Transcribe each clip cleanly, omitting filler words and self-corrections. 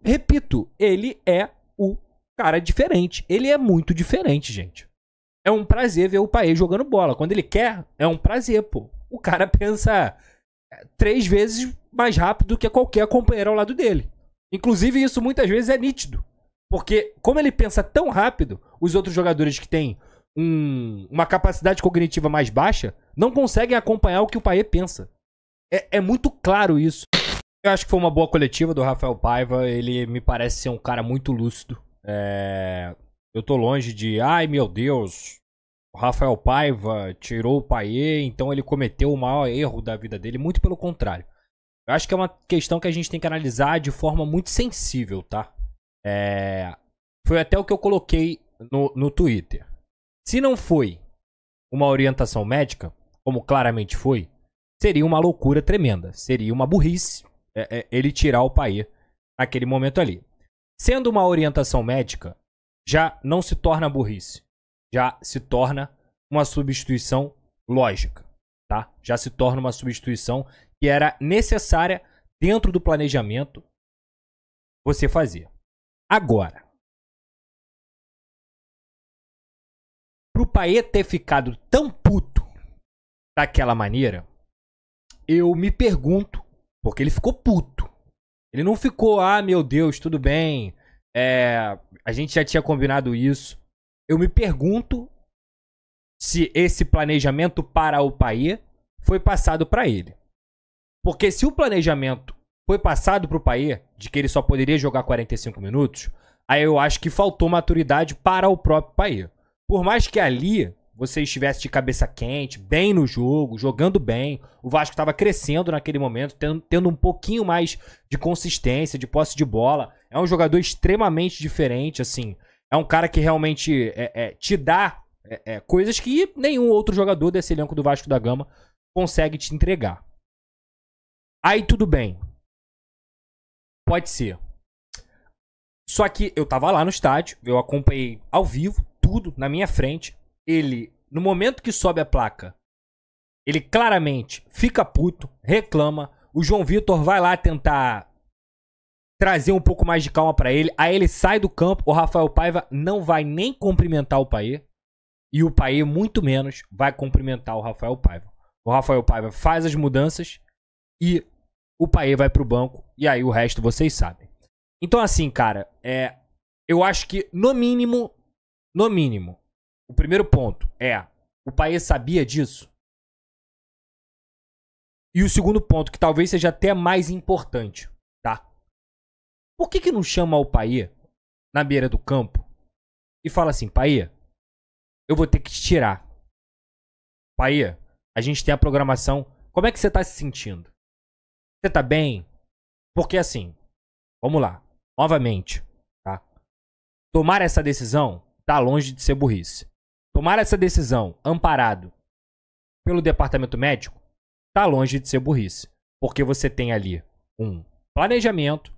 repito, ele é o cara diferente. Ele é muito diferente, gente. É um prazer ver o Payet jogando bola. Quando ele quer, é um prazer, pô. O cara pensa 3 vezes mais rápido do que qualquer companheiro ao lado dele. Inclusive, isso muitas vezes é nítido. Porque, como ele pensa tão rápido, os outros jogadores que têm uma capacidade cognitiva mais baixa não conseguem acompanhar o que o Payet pensa. É muito claro isso. Eu acho que foi uma boa coletiva do Rafael Paiva. Ele me parece ser um cara muito lúcido. Eu tô longe de... Ai, meu Deus, o Rafael Paiva tirou o Payet, então ele cometeu o maior erro da vida dele. Muito pelo contrário. Eu acho que é uma questão que a gente tem que analisar de forma muito sensível, tá? Foi até o que eu coloquei no Twitter. Se não foi uma orientação médica, como claramente foi, seria uma loucura tremenda. Seria uma burrice ele tirar o Payet naquele momento ali. Sendo uma orientação médica, já não se torna burrice. Já se torna uma substituição lógica, tá? Já se torna uma substituição que era necessária dentro do planejamento você fazer. Agora, pro Payet ter ficado tão puto daquela maneira, eu me pergunto, porque ele ficou puto. Ele não ficou, ah, meu Deus, tudo bem, a gente já tinha combinado isso. Eu me pergunto se esse planejamento para o Payet foi passado para ele. Porque se o planejamento foi passado para o Payet, de que ele só poderia jogar 45 minutos, aí eu acho que faltou maturidade para o próprio Payet. Por mais que ali você estivesse de cabeça quente, bem no jogo, jogando bem, o Vasco estava crescendo naquele momento, tendo um pouquinho mais de consistência, de posse de bola. É um jogador extremamente diferente, assim. É um cara que realmente te dá coisas que nenhum outro jogador desse elenco do Vasco da Gama consegue te entregar. Aí tudo bem. Pode ser. Só que eu tava lá no estádio, eu acompanhei ao vivo, tudo na minha frente. Ele, no momento que sobe a placa, ele claramente fica puto, reclama. O João Vitor vai lá tentar trazer um pouco mais de calma pra ele. Aí ele sai do campo, o Rafael Paiva não vai nem cumprimentar o Payet. E o Payet, muito menos, vai cumprimentar o Rafael Paiva. O Rafael Paiva faz as mudanças e o Payet vai pro banco. E aí o resto vocês sabem. Então assim, cara, eu acho que no mínimo, o primeiro ponto o Payet sabia disso? E o segundo ponto, que talvez seja até mais importante, tá? Por que não chama o Payet na beira do campo e fala assim, Payet, eu vou ter que te tirar. Payet, a gente tem a programação. Como é que você tá se sentindo? Você tá bem? Porque assim, vamos lá, novamente, tá? Tomar essa decisão tá longe de ser burrice. Tomar essa decisão amparado pelo departamento médico tá longe de ser burrice. Porque você tem ali um planejamento,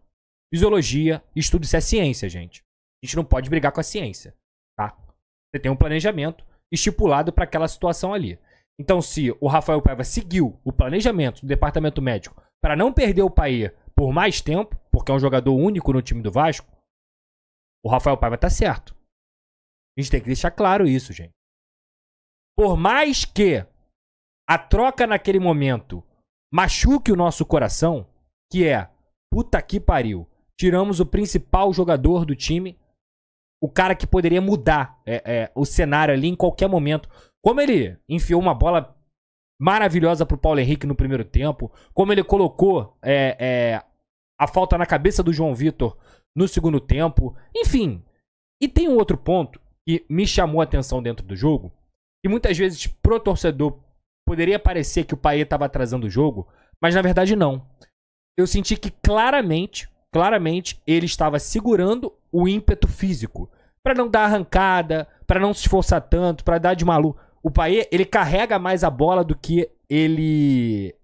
fisiologia, estudo. Isso é ciência, gente. A gente não pode brigar com a ciência, tá? Você tem um planejamento estipulado para aquela situação ali. Então, se o Rafael Paiva seguiu o planejamento do departamento médico para não perder o Payet por mais tempo, porque é um jogador único no time do Vasco, o Rafael Paiva tá certo. A gente tem que deixar claro isso, gente. Por mais que a troca naquele momento machuque o nosso coração, que puta que pariu, tiramos o principal jogador do time, o cara que poderia mudar o cenário ali em qualquer momento. Como ele enfiou uma bola maravilhosa pro Paulo Henrique no primeiro tempo, como ele colocou a falta na cabeça do João Vitor no segundo tempo, enfim. E tem um outro ponto que me chamou a atenção dentro do jogo, que muitas vezes pro torcedor poderia parecer que o Payet estava atrasando o jogo, mas na verdade não. Eu senti que claramente ele estava segurando o ímpeto físico para não dar arrancada, para não se esforçar tanto, para dar de maluco. O Payet, ele carrega mais a bola do que ele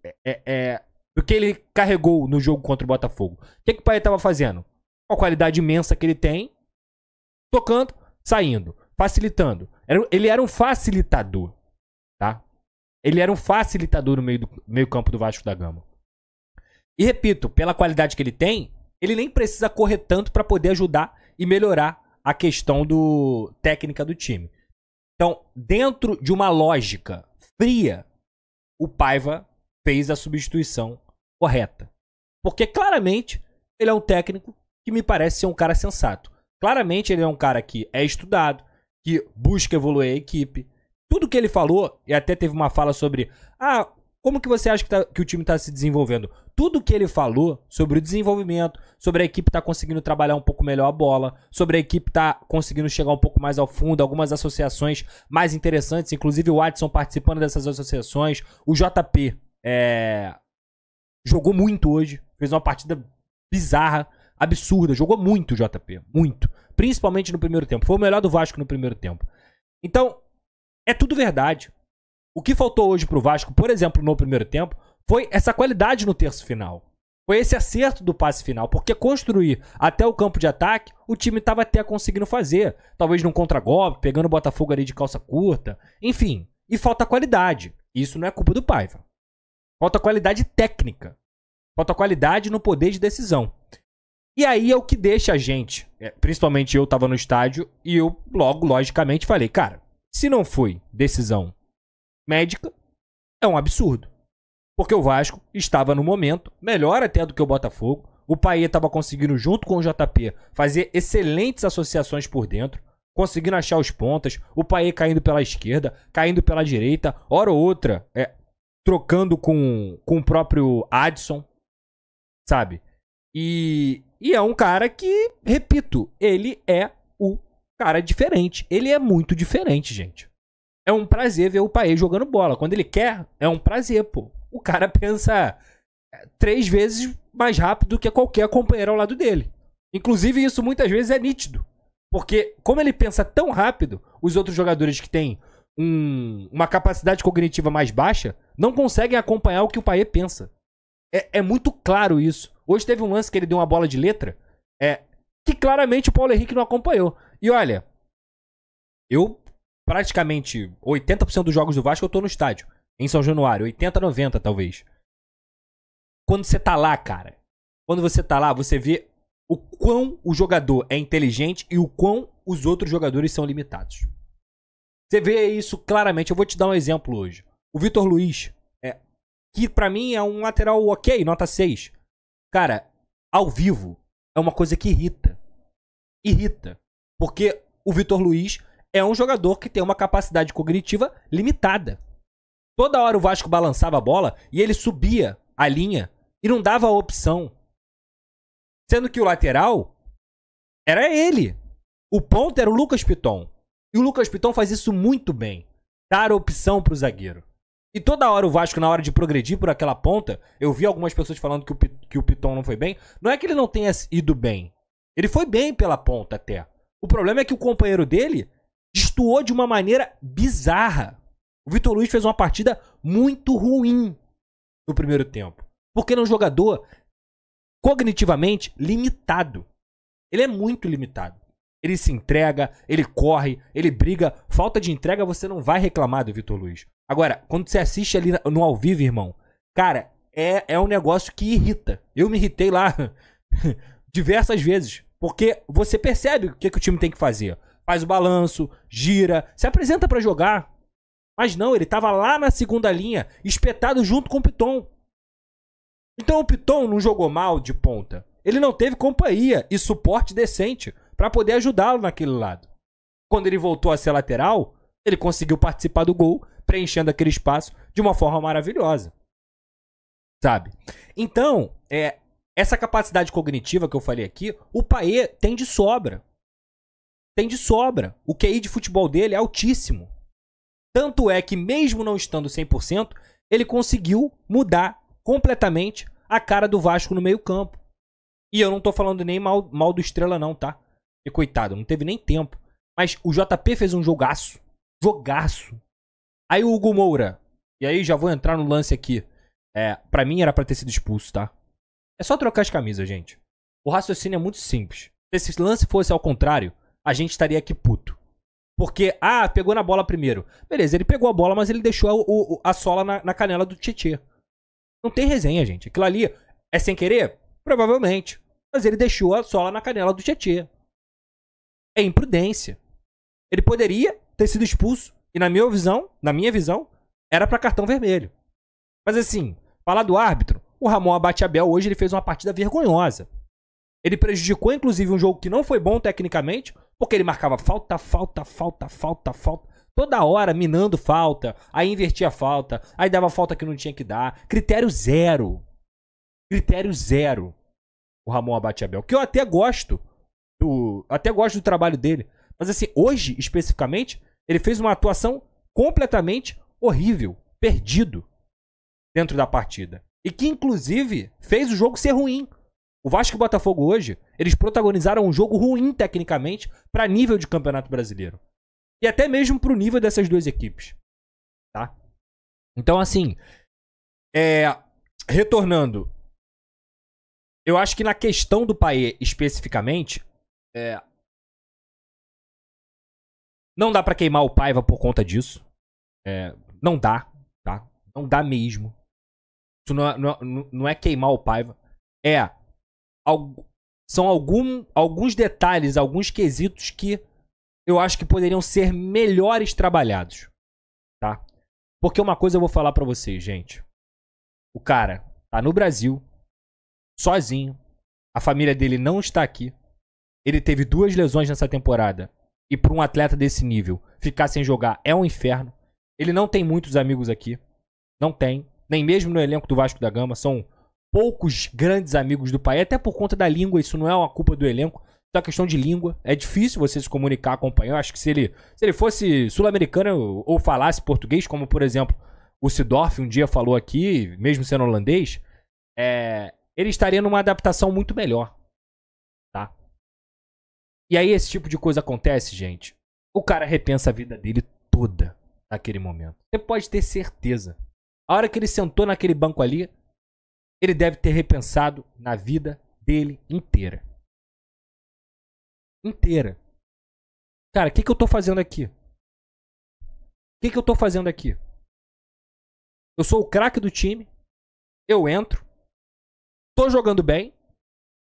carregou no jogo contra o Botafogo. O que o Payet estava fazendo? Com a qualidade imensa que ele tem, tocando, saindo, facilitando. Ele era um facilitador, tá? Ele era um facilitador no meio campo do Vasco da Gama. E repito, pela qualidade que ele tem, ele nem precisa correr tanto para poder ajudar e melhorar a questão técnica do time. Então, dentro de uma lógica fria, o Paiva fez a substituição correta. Porque claramente ele é um técnico que me parece ser um cara sensato. Claramente ele é um cara que é estudado, que busca evoluir a equipe. Tudo que ele falou, e até teve uma fala sobre como que você acha que o time está se desenvolvendo? Tudo que ele falou sobre o desenvolvimento, sobre a equipe estar conseguindo trabalhar um pouco melhor a bola, sobre a equipe estar conseguindo chegar um pouco mais ao fundo, algumas associações mais interessantes, inclusive o Adson participando dessas associações, o JP jogou muito hoje, fez uma partida bizarra, absurda, jogou muito o JP, muito, principalmente no primeiro tempo, foi o melhor do Vasco no primeiro tempo. Então, é tudo verdade. O que faltou hoje pro Vasco, por exemplo, no primeiro tempo, foi essa qualidade no terço final. Foi esse acerto do passe final. Porque construir até o campo de ataque, o time estava até conseguindo fazer. Talvez num contragolpe, pegando o Botafogo ali de calça curta. Enfim, e falta qualidade. Isso não é culpa do Paiva. Falta qualidade técnica. Falta qualidade no poder de decisão. E aí é o que deixa a gente, principalmente eu tava no estádio, e eu logo, logicamente, falei, cara, se não foi decisão médica, é um absurdo. Porque o Vasco estava no momento, melhor até do que o Botafogo. O Payet estava conseguindo, junto com o JP, fazer excelentes associações por dentro, conseguindo achar os pontas. O Payet caindo pela esquerda, caindo pela direita, hora ou outra, trocando com o próprio Adson, sabe? E é um cara que, repito, ele é o cara diferente. Ele é muito diferente, gente. É um prazer ver o Payet jogando bola. Quando ele quer, é um prazer, pô. O cara pensa 3 vezes mais rápido do que qualquer companheiro ao lado dele. Inclusive, isso muitas vezes é nítido. Porque, como ele pensa tão rápido, os outros jogadores que têm uma capacidade cognitiva mais baixa não conseguem acompanhar o que o Payet pensa. É muito claro isso. Hoje teve um lance que ele deu uma bola de letra que claramente o Paulo Henrique não acompanhou. E olha, eu praticamente 80% dos jogos do Vasco eu tô no estádio. Em São Januário, 80, 90 talvez. Quando você tá lá, cara, quando você tá lá, você vê o quão o jogador é inteligente e o quão os outros jogadores são limitados. Você vê isso claramente. Eu vou te dar um exemplo hoje. O Vitor Luiz, que pra mim é um lateral ok, nota 6. Cara, ao vivo é uma coisa que irrita. Irrita. Porque o Vitor Luiz é um jogador que tem uma capacidade cognitiva limitada. Toda hora o Vasco balançava a bola e ele subia a linha e não dava a opção. Sendo que o lateral era ele. O ponta era o Lucas Piton. E o Lucas Piton faz isso muito bem. Dar opção pro zagueiro. E toda hora o Vasco, na hora de progredir por aquela ponta, eu vi algumas pessoas falando que o Piton não foi bem. Não é que ele não tenha ido bem. Ele foi bem pela ponta até. O problema é que o companheiro dele destoou de uma maneira bizarra. O Vitor Luiz fez uma partida muito ruim no primeiro tempo. Porque ele é um jogador cognitivamente limitado. Ele é muito limitado. Ele se entrega, ele corre, ele briga. Falta de entrega você não vai reclamar do Vitor Luiz. Agora, quando você assiste ali no ao vivo, irmão, cara, é um negócio que irrita. Eu me irritei lá diversas vezes. Porque você percebe o que o time tem que fazer. Faz o balanço, gira, se apresenta pra jogar. Mas não, ele tava lá na segunda linha, espetado junto com o Piton. Então o Piton não jogou mal de ponta. Ele não teve companhia e suporte decente pra poder ajudá-lo naquele lado. Quando ele voltou a ser lateral, ele conseguiu participar do gol, preenchendo aquele espaço de uma forma maravilhosa. Sabe? Então, essa capacidade cognitiva que eu falei aqui, o Payet tem de sobra. Tem de sobra. O QI de futebol dele é altíssimo. Tanto é que, mesmo não estando 100%, ele conseguiu mudar completamente a cara do Vasco no meio-campo. E eu não tô falando nem mal do Estrela, não, tá? E coitado, não teve nem tempo. Mas o JP fez um jogaço. Jogaço. Aí o Hugo Moura. E aí já vou entrar no lance aqui. Pra mim era pra ter sido expulso, tá? É só trocar as camisas, gente. O raciocínio é muito simples. Se esse lance fosse ao contrário, a gente estaria aqui puto. Porque, pegou na bola primeiro. Beleza, ele pegou a bola, mas ele deixou a sola na canela do Tietê. Não tem resenha, gente. Aquilo ali é sem querer? Provavelmente. Mas ele deixou a sola na canela do Tietê. É imprudência. Ele poderia ter sido expulso. E na minha visão, era pra cartão vermelho. Mas assim, falar do árbitro, o Ramon Abate-Abel hoje ele fez uma partida vergonhosa. Ele prejudicou, inclusive, um jogo que não foi bom tecnicamente, porque ele marcava falta. Toda hora minando falta, aí invertia falta, aí dava falta que não tinha que dar. Critério zero. Critério zero. O Ramon Abate-Abel. Que eu até gosto do trabalho dele. Mas assim, hoje, especificamente, ele fez uma atuação completamente horrível. Perdido. Dentro da partida. E que, inclusive, fez o jogo ser ruim. O Vasco e o Botafogo hoje, eles protagonizaram um jogo ruim tecnicamente para nível de Campeonato Brasileiro. E até mesmo pro nível dessas duas equipes. Tá? Então, assim, retornando, eu acho que na questão do Payet especificamente, não dá pra queimar o Paiva por conta disso. Não dá, tá? Não dá mesmo. Isso não é queimar o Paiva. São alguns detalhes, alguns quesitos que eu acho que poderiam ser melhores trabalhados, tá? Porque uma coisa eu vou falar pra vocês, gente. O cara tá no Brasil, sozinho. A família dele não está aqui. Ele teve 2 lesões nessa temporada. E pra um atleta desse nível, ficar sem jogar é um inferno. Ele não tem muitos amigos aqui. Não tem. Nem mesmo no elenco do Vasco da Gama. São poucos grandes amigos do Payet. Até por conta da língua. Isso não é uma culpa do elenco. Isso é uma questão de língua. É difícil você se comunicar, acompanhar. Eu acho que se ele fosse sul-americano ou falasse português, como por exemplo o Sidorf um dia falou aqui, mesmo sendo holandês, ele estaria numa adaptação muito melhor. Tá? E aí esse tipo de coisa acontece, gente. O cara repensa a vida dele toda naquele momento. Você pode ter certeza. A hora que ele sentou naquele banco ali, ele deve ter repensado na vida dele inteira. Inteira. Cara, o que eu tô fazendo aqui? O que eu tô fazendo aqui? Eu sou o craque do time. Eu entro. Tô jogando bem.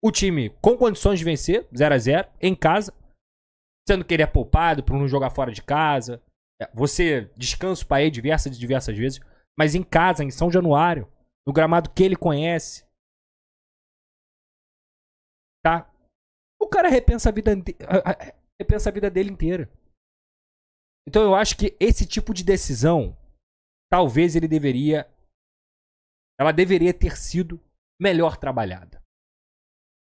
O time com condições de vencer, 0-0, em casa. Sendo que ele é poupado por não jogar fora de casa. Você descansa o Payet diversas vezes. Mas em casa, em São Januário, no gramado que ele conhece. Tá? O cara repensa a vida dele inteira. Então eu acho que esse tipo de decisão, talvez ela deveria ter sido melhor trabalhada.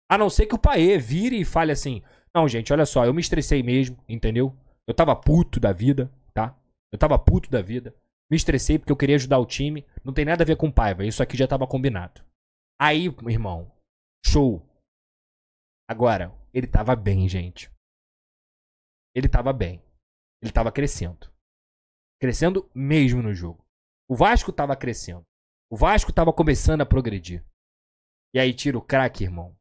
A não ser que o Payet vire e fale assim: não, gente, olha só, eu me estressei mesmo, entendeu? Eu tava puto da vida, tá? Eu tava puto da vida. Me estressei porque eu queria ajudar o time. Não tem nada a ver com Paiva. Isso aqui já tava combinado. Aí, irmão, show. Agora, ele tava bem, gente. Ele tava bem. Ele tava crescendo. Crescendo mesmo no jogo. O Vasco tava crescendo. O Vasco tava começando a progredir. E aí tira o craque, irmão.